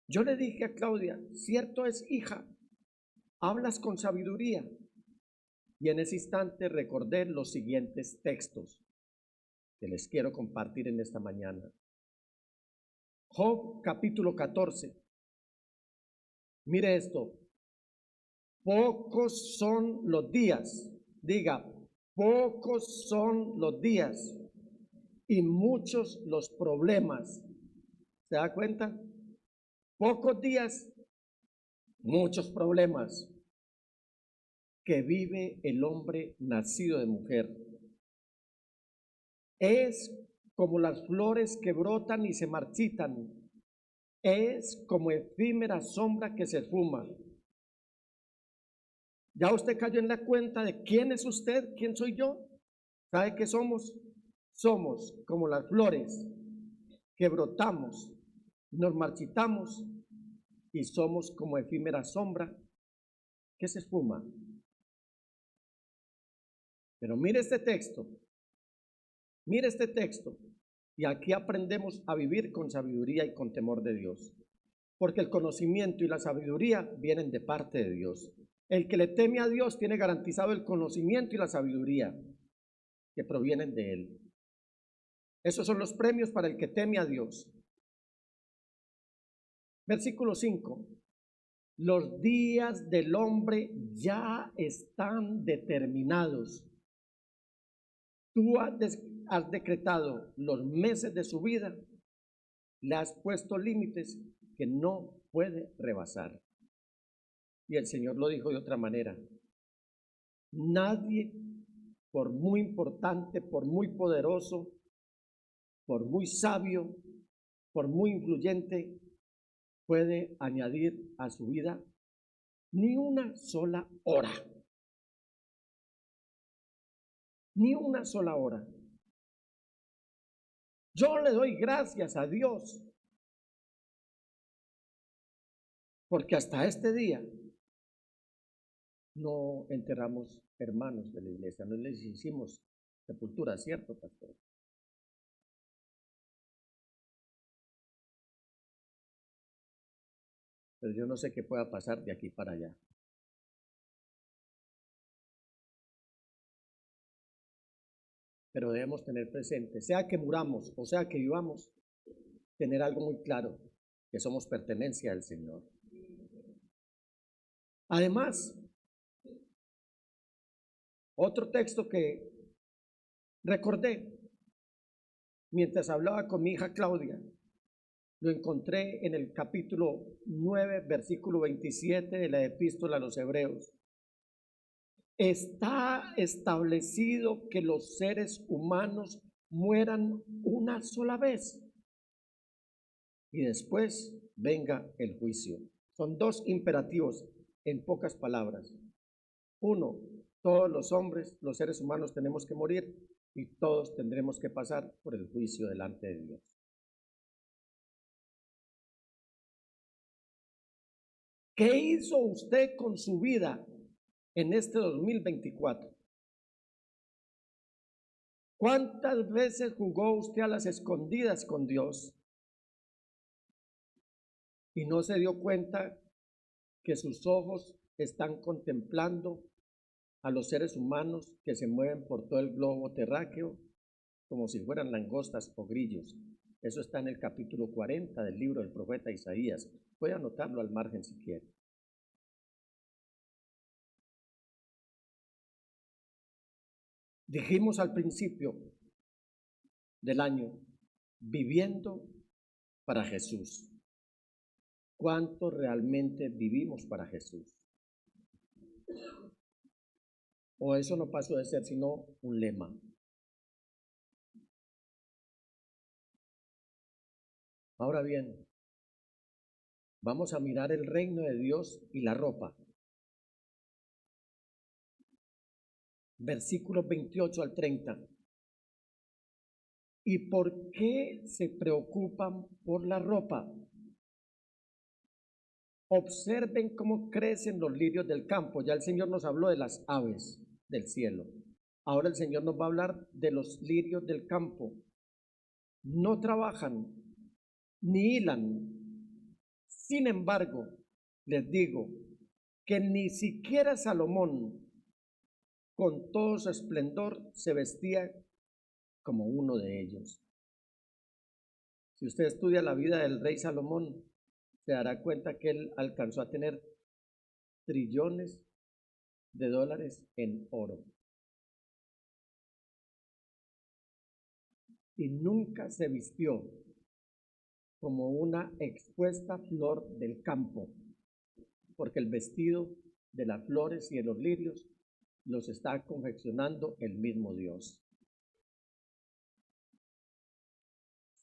[SPEAKER 3] Yo le dije a Claudia, cierto es, hija, hablas con sabiduría. Y en ese instante recordé los siguientes textos que les quiero compartir en esta mañana. Job capítulo 14. Mire esto. Pocos son los días, diga, pocos son los días y muchos los problemas. ¿Se da cuenta? Pocos días, muchos problemas que vive el hombre nacido de mujer. Es como las flores que brotan y se marchitan. Es como efímera sombra que se esfuma. ¿Ya usted cayó en la cuenta de quién es usted? ¿Quién soy yo? ¿Sabe qué somos? Somos como las flores que brotamos, nos marchitamos y somos como efímera sombra que se esfuma. Pero mire este texto. Mire este texto, y aquí aprendemos a vivir con sabiduría y con temor de Dios, porque el conocimiento y la sabiduría vienen de parte de Dios. El que le teme a Dios tiene garantizado el conocimiento y la sabiduría que provienen de Él. Esos son los premios para el que teme a Dios. Versículo 5. Los días del hombre ya están determinados. Tú has decretado los meses de su vida, le has puesto límites que no puede rebasar. Y el Señor lo dijo de otra manera. Nadie, por muy importante, por muy poderoso, por muy sabio, por muy influyente, puede añadir a su vida ni una sola hora. Ni una sola hora. Yo le doy gracias a Dios porque hasta este día no enterramos hermanos de la iglesia, no les hicimos sepultura, ¿cierto, pastor? pero yo no sé qué pueda pasar de aquí para allá. Pero debemos tener presente, sea que muramos o sea que vivamos, tener algo muy claro, que somos pertenencia del Señor. Además, otro texto que recordé mientras hablaba con mi hija Claudia, lo encontré en el capítulo 9, versículo 27 de la epístola a los Hebreos. Está establecido que los seres humanos mueran una sola vez y después venga el juicio. Son dos imperativos en pocas palabras. Uno, todos los hombres, los seres humanos tenemos que morir y todos tendremos que pasar por el juicio delante de Dios. ¿Qué hizo usted con su vida en este 2024? ¿Cuántas veces jugó usted a las escondidas con Dios y no se dio cuenta que sus ojos están contemplando a los seres humanos que se mueven por todo el globo terráqueo como si fueran langostas o grillos? Eso está en el capítulo 40 del libro del profeta Isaías. Puede anotarlo al margen si quiere. Dijimos al principio del año, viviendo para Jesús. ¿Cuánto realmente vivimos para Jesús? O eso no pasó de ser sino un lema. Ahora bien, vamos a mirar el reino de Dios y la ropa. Versículos 28 al 30. ¿Y por qué se preocupan por la ropa? Observen cómo crecen los lirios del campo. Ya el Señor nos habló de las aves del cielo. Ahora el Señor nos va a hablar de los lirios del campo. No trabajan ni hilan. Sin embargo, les digo que ni siquiera Salomón, con todo su esplendor, se vestía como uno de ellos. Si usted estudia la vida del rey Salomón, se dará cuenta que él alcanzó a tener trillones de dólares en oro. Y nunca se vistió como una expuesta flor del campo, porque el vestido de las flores y de los lirios los está confeccionando el mismo Dios.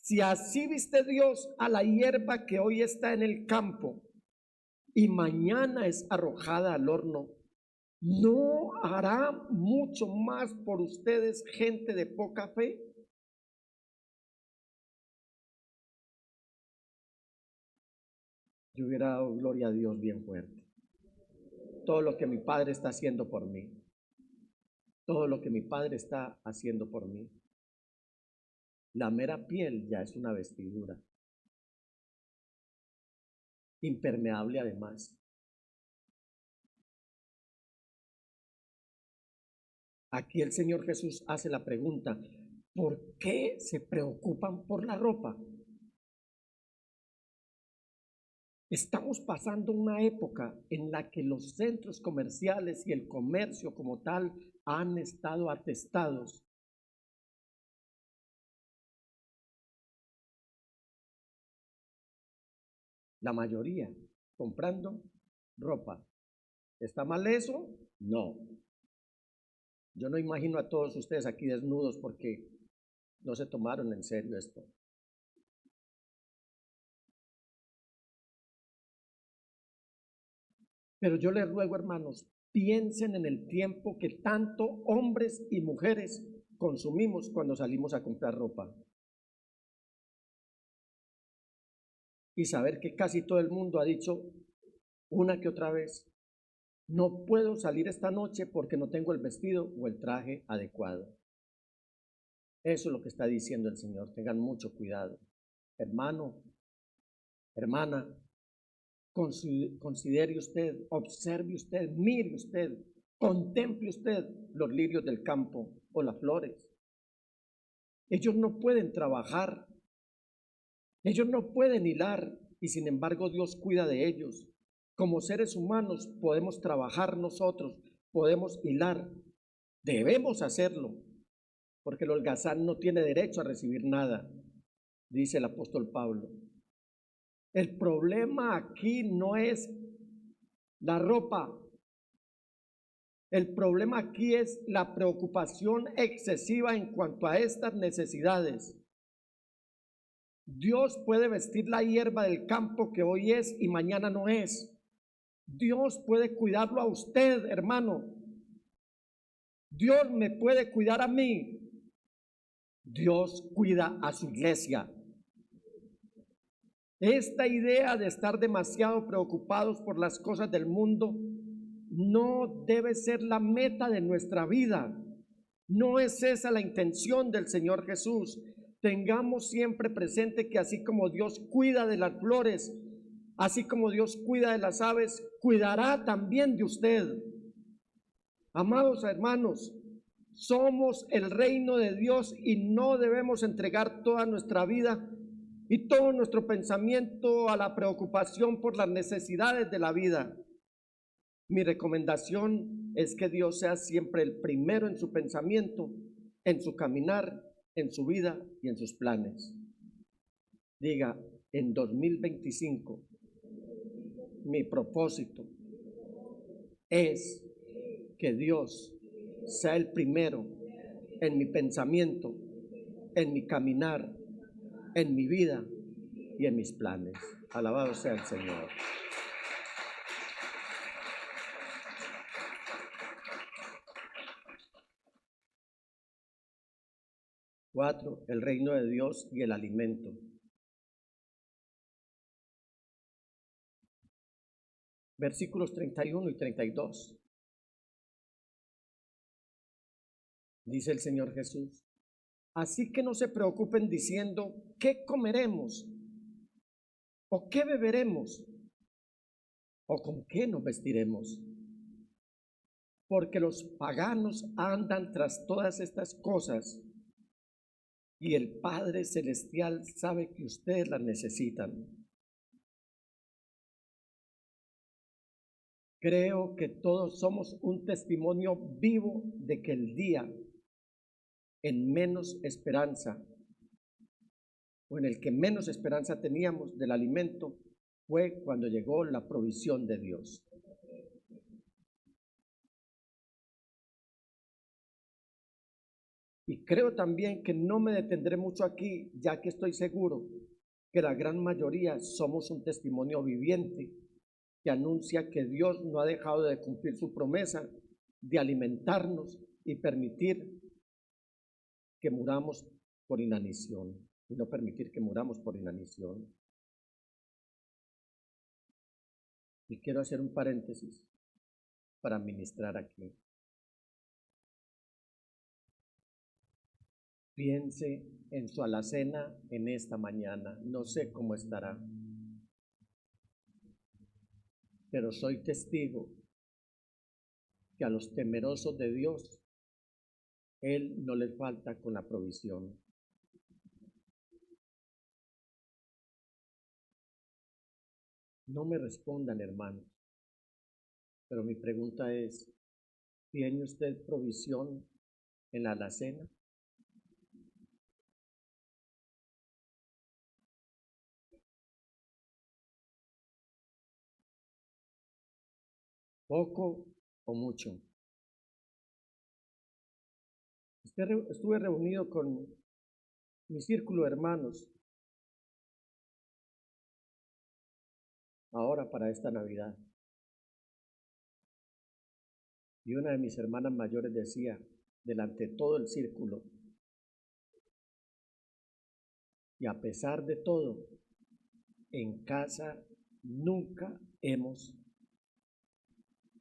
[SPEAKER 3] Si así viste Dios a la hierba que hoy está en el campo y mañana es arrojada al horno, ¿no hará mucho más por ustedes, gente de poca fe? Yo hubiera dado gloria a Dios bien fuerte. Todo lo que mi Padre está haciendo por mí. Todo lo que mi Padre está haciendo por mí. La mera piel ya es una vestidura. Impermeable además. Aquí el Señor Jesús hace la pregunta, ¿por qué se preocupan por la ropa? Estamos pasando una época en la que los centros comerciales y el comercio como tal han estado atestados. La mayoría comprando ropa. ¿Está mal eso? No. Yo no imagino a todos ustedes aquí desnudos porque no se tomaron en serio esto. Pero yo les ruego, hermanos, piensen en el tiempo que tanto hombres y mujeres consumimos cuando salimos a comprar ropa. Y saber que casi todo el mundo ha dicho una que otra vez, no puedo salir esta noche porque no tengo el vestido o el traje adecuado. Eso es lo que está diciendo el Señor. Tengan mucho cuidado. Hermano, hermana, Considere usted, observe usted, mire usted, contemple usted los lirios del campo o las flores. Ellos no pueden trabajar, ellos no pueden hilar y sin embargo Dios cuida de ellos. Como seres humanos podemos trabajar nosotros, podemos hilar, debemos hacerlo, porque el holgazán no tiene derecho a recibir nada, dice el apóstol Pablo. El problema aquí no es la ropa. El problema aquí es la preocupación excesiva en cuanto a estas necesidades. Dios puede vestir la hierba del campo que hoy es y mañana no es. Dios puede cuidarlo a usted, hermano. Dios me puede cuidar a mí. Dios cuida a su iglesia. Esta idea de estar demasiado preocupados por las cosas del mundo no debe ser la meta de nuestra vida. No es esa la intención del Señor Jesús. Tengamos siempre presente que así como Dios cuida de las flores, así como Dios cuida de las aves, cuidará también de usted. Amados hermanos, somos el reino de Dios y no debemos entregar toda nuestra vida y todo nuestro pensamiento a la preocupación por las necesidades de la vida. Mi recomendación es que Dios sea siempre el primero en su pensamiento, en su caminar, en su vida y en sus planes. Diga, en 2025, mi propósito es que Dios sea el primero en mi pensamiento, en mi caminar, en mi vida y en mis planes. Alabado sea el Señor. Cuatro, el reino de Dios y el alimento. Versículos 31 y 32. Dice el Señor Jesús: así que no se preocupen diciendo, ¿qué comeremos? ¿O qué beberemos? ¿O con qué nos vestiremos? Porque los paganos andan tras todas estas cosas y el Padre Celestial sabe que ustedes las necesitan. Creo que todos somos un testimonio vivo de que el día en menos esperanza, o en el que menos esperanza teníamos del alimento, fue cuando llegó la provisión de Dios. Y creo también que no me detendré mucho aquí, ya que estoy seguro que la gran mayoría somos un testimonio viviente que anuncia que Dios no ha dejado de cumplir su promesa de alimentarnos y permitir que muramos por inanición, y no permitir que muramos por inanición. Y quiero hacer un paréntesis para ministrar aquí. Piense en su alacena en esta mañana. No sé cómo estará, pero soy testigo que a los temerosos de Dios, Él no les falta con la provisión. No me respondan, hermanos, pero mi pregunta es, ¿tiene usted provisión en la alacena? ¿Poco o mucho? Estuve reunido con mi círculo de hermanos ahora para esta Navidad. Y una de mis hermanas mayores decía, delante de todo el círculo, y a pesar de todo, en casa nunca hemos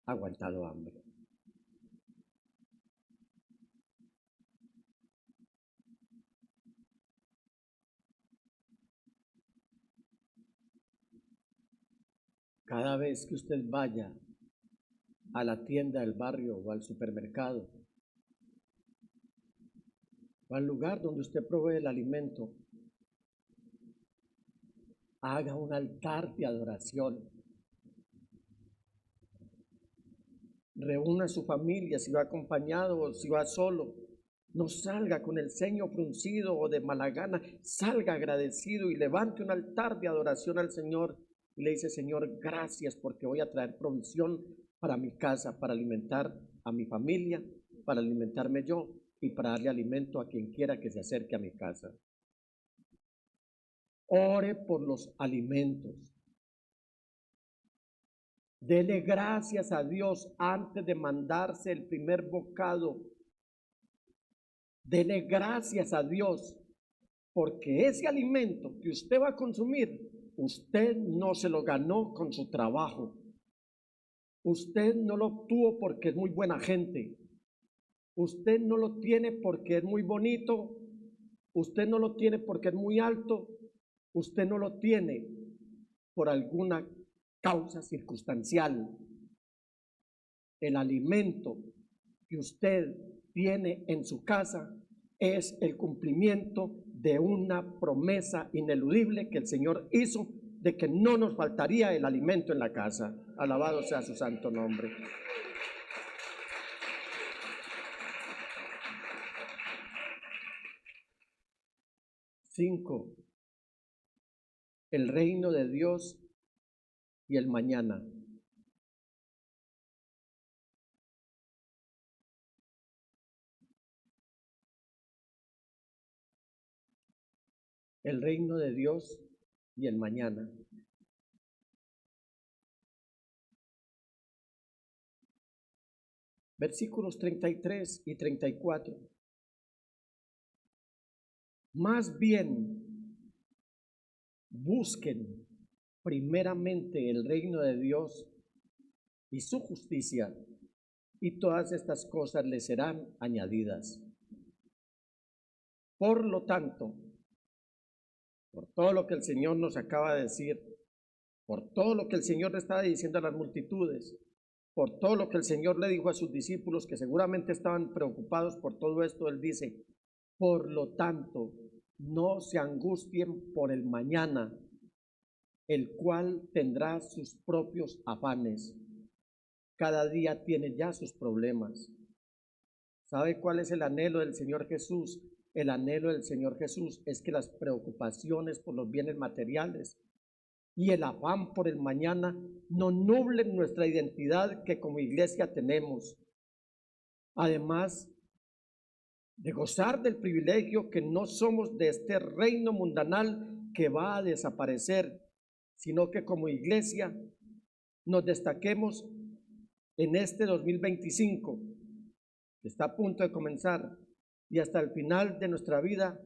[SPEAKER 3] aguantado hambre. Cada vez que usted vaya a la tienda del barrio o al supermercado o al lugar donde usted provee el alimento, haga un altar de adoración. Reúna a su familia, si va acompañado o si va solo. No salga con el ceño fruncido o de mala gana, salga agradecido y levante un altar de adoración al Señor y le dice: Señor, gracias porque voy a traer provisión para mi casa, para alimentar a mi familia, para alimentarme yo y para darle alimento a quien quiera que se acerque a mi casa. Ore por los alimentos. Dele gracias a Dios antes de mandarse el primer bocado. Dele gracias a Dios porque ese alimento que usted va a consumir, usted no se lo ganó con su trabajo. Usted no lo obtuvo porque es muy buena gente. Usted no lo tiene porque es muy bonito. Usted no lo tiene porque es muy alto. Usted no lo tiene por alguna causa circunstancial. El alimento que usted tiene en su casa es el cumplimiento de una promesa ineludible que el Señor hizo de que no nos faltaría el alimento en la casa. Alabado sea su santo nombre. Cinco, el reino de Dios y el mañana. El reino de Dios y el mañana. Versículos 33 y 34. Más bien, busquen primeramente el reino de Dios y su justicia, y todas estas cosas les serán añadidas. Por lo tanto, por todo lo que el Señor nos acaba de decir, por todo lo que el Señor le estaba diciendo a las multitudes, por todo lo que el Señor le dijo a sus discípulos que seguramente estaban preocupados por todo esto, Él dice: por lo tanto, no se angustien por el mañana, el cual tendrá sus propios afanes. Cada día tiene ya sus problemas. ¿Sabe cuál es el anhelo del Señor Jesús? El anhelo del Señor Jesús es que las preocupaciones por los bienes materiales y el afán por el mañana no nublen nuestra identidad que como iglesia tenemos. Además de gozar del privilegio que no somos de este reino mundanal que va a desaparecer, sino que como iglesia nos destaquemos en este 2025, que está a punto de comenzar, y hasta el final de nuestra vida,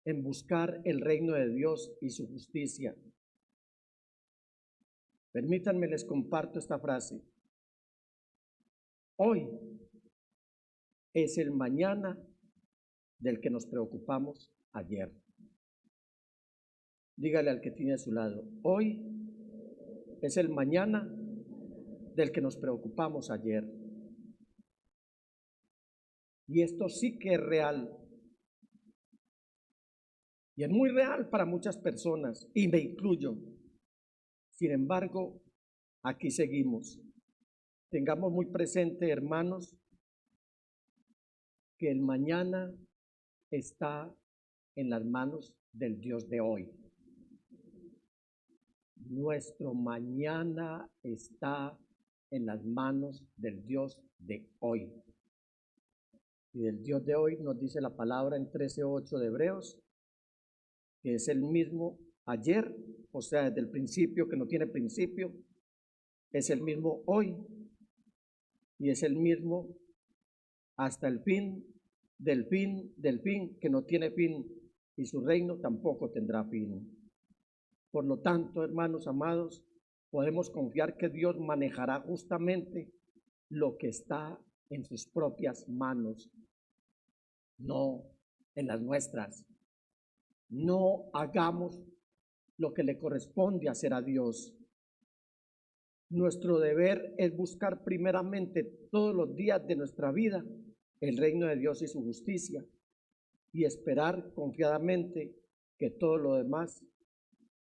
[SPEAKER 3] en buscar el reino de Dios y su justicia. Permítanme, les comparto esta frase. Hoy es el mañana del que nos preocupamos ayer. Dígale al que tiene a su lado: hoy es el mañana del que nos preocupamos ayer. Y esto sí que es real. Y es muy real para muchas personas, y me incluyo. Sin embargo, aquí seguimos. Tengamos muy presente, hermanos, que el mañana está en las manos del Dios de hoy. Nuestro mañana está en las manos del Dios de hoy. Y del Dios de hoy nos dice la palabra en 13:8 de Hebreos, que es el mismo ayer, o sea, desde el principio, que no tiene principio, es el mismo hoy y es el mismo hasta el fin, del fin, que no tiene fin, y su reino tampoco tendrá fin. Por lo tanto, hermanos amados, podemos confiar que Dios manejará justamente lo que está en sus propias manos, no en las nuestras. No hagamos lo que le corresponde hacer a Dios. Nuestro deber es buscar primeramente todos los días de nuestra vida el reino de Dios y su justicia y esperar confiadamente que todo lo demás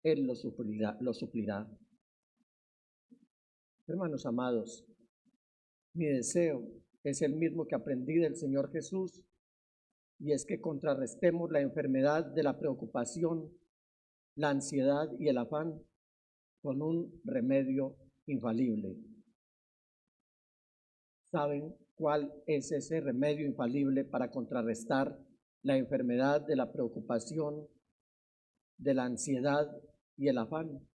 [SPEAKER 3] Él lo suplirá. Hermanos amados, mi deseo es el mismo que aprendí del Señor Jesús, y es que contrarrestemos la enfermedad de la preocupación, la ansiedad y el afán con un remedio infalible. ¿Saben cuál es ese remedio infalible para contrarrestar la enfermedad de la preocupación, de la ansiedad y el afán?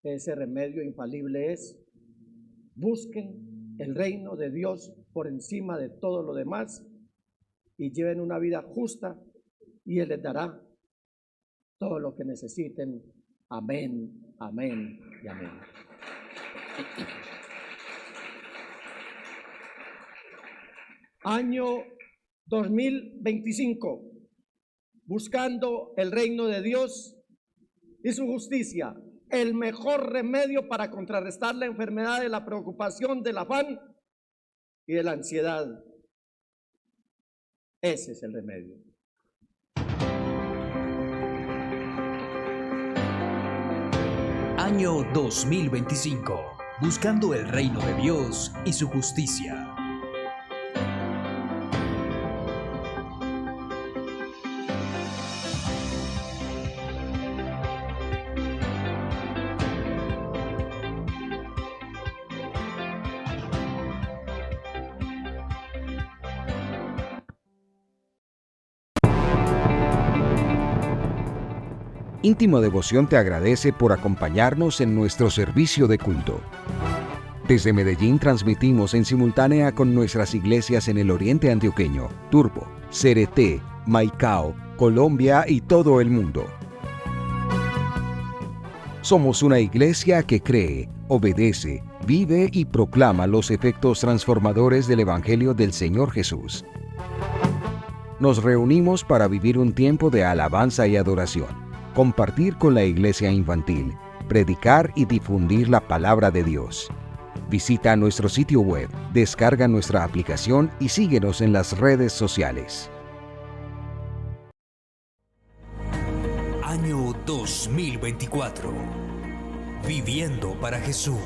[SPEAKER 3] Ese remedio infalible es: busquen el reino de Dios por encima de todo lo demás y lleven una vida justa, y Él les dará todo lo que necesiten. Amén, amén y amén. Año 2025, buscando el reino de Dios y su justicia, el mejor remedio para contrarrestar la enfermedad de la preocupación, del afán y de la ansiedad. Ese es el remedio.
[SPEAKER 2] Año 2025, buscando el reino de Dios y su justicia.
[SPEAKER 1] Íntimo Devoción te agradece por acompañarnos en nuestro servicio de culto. Desde Medellín transmitimos en simultánea con nuestras iglesias en el Oriente Antioqueño, Turbo, Cereté, Maicao, Colombia y todo el mundo. Somos una iglesia que cree, obedece, vive y proclama los efectos transformadores del Evangelio del Señor Jesús. Nos reunimos para vivir un tiempo de alabanza y adoración, compartir con la iglesia infantil, predicar y difundir la palabra de Dios. Visita nuestro sitio web, descarga nuestra aplicación y síguenos en las redes sociales.
[SPEAKER 2] Año 2024. Viviendo para Jesús.